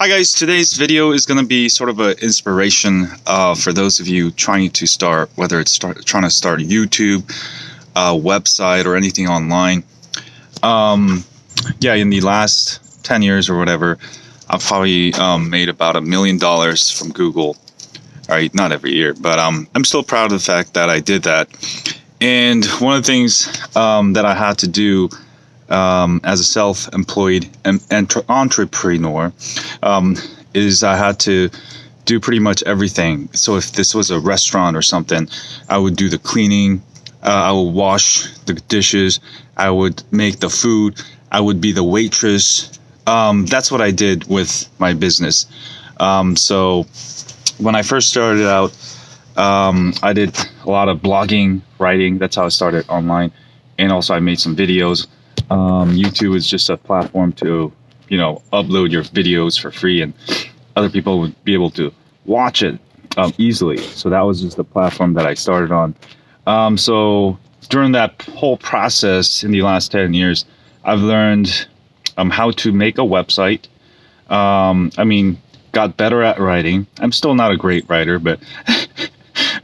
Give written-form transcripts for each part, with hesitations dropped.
Hi guys, today's video is going to be sort of an inspiration for those of you trying to start, whether it's trying to start YouTube, website, or anything online. Yeah, in the last 10 years or whatever, I've probably made about $1 million from Google. All right, not every year, but I'm still proud of the fact that I did that. And one of the things that I had to do as a self-employed entrepreneur is I had to do pretty much everything. So if this was a restaurant or something, I would do the cleaning, I would wash the dishes, I would make the food, I would be the waitress. That's what I did with my business. So when I first started out, I did a lot of blogging, writing. That's how I started online. And also I made some videos. YouTube is just a platform to, upload your videos for free, and other people would be able to watch it easily. So that was just the platform that I started on. So during that whole process in the last 10 years, I've learned how to make a website. Got better at writing. I'm still not a great writer, but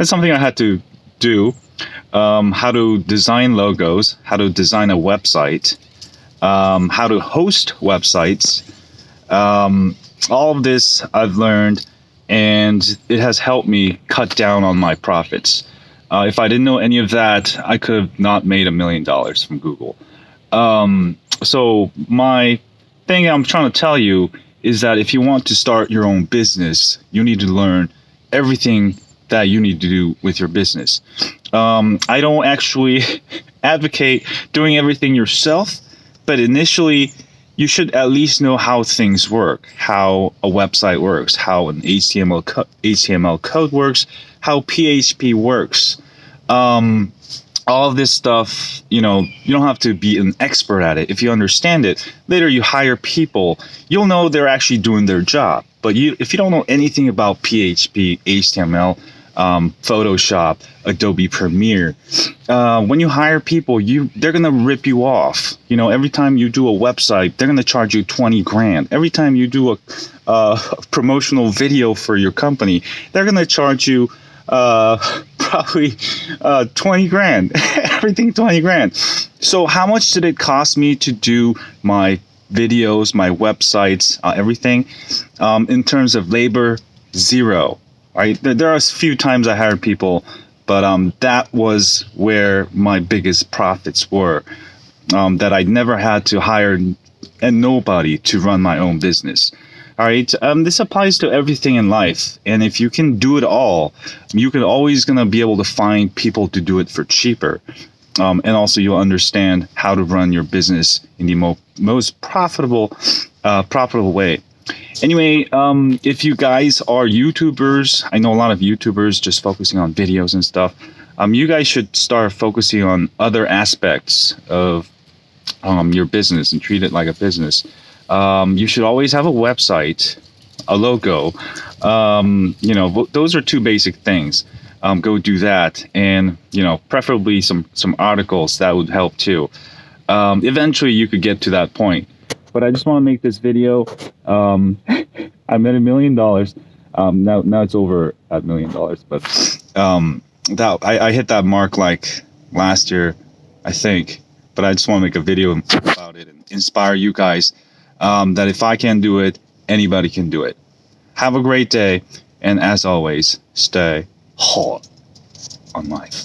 it's something I had to do. How to design logos, how to design a website, how to host websites. All of this I've learned, and it has helped me cut down on my profits. If I didn't know any of that, I could have not made $1 million from Google. So my thing I'm trying to tell you is that if you want to start your own business, you need to learn everything that you need to do with your business. I don't actually advocate doing everything yourself, but initially you should at least know how things work, how a website works, how an HTML code works, how PHP works. All of this stuff, you don't have to be an expert at it. If you understand it, later you hire people, you'll know they're actually doing their job. But if you don't know anything about PHP, HTML, Photoshop, Adobe Premiere, when you hire people, they're gonna rip you off. Every time you do a website, they're gonna charge you 20 grand. Every time you do a promotional video for your company, they're gonna charge you probably 20 grand. Everything 20 grand. So how much did it cost me to do my videos, my websites, everything? In terms of labor, zero. Right? There are a few times I hired people, but that was where my biggest profits were. That I never had to hire nobody to run my own business. All right. This applies to everything in life, and if you can do it all, you can always gonna be able to find people to do it for cheaper. And also you'll understand how to run your business in the most profitable way. Anyway, if you guys are YouTubers, I know a lot of YouTubers just focusing on videos and stuff. You guys should start focusing on other aspects of your business and treat it like a business. You should always have a website, a logo. Those are two basic things. Go do that, and preferably some articles that would help too. Eventually, you could get to that point. But I just want to make this video. I made $1 million. Now it's over at $1 million. But I hit that mark like last year, I think. But I just want to make a video about it and inspire you guys that if I can do it, anybody can do it. Have a great day, and as always, stay hot on life.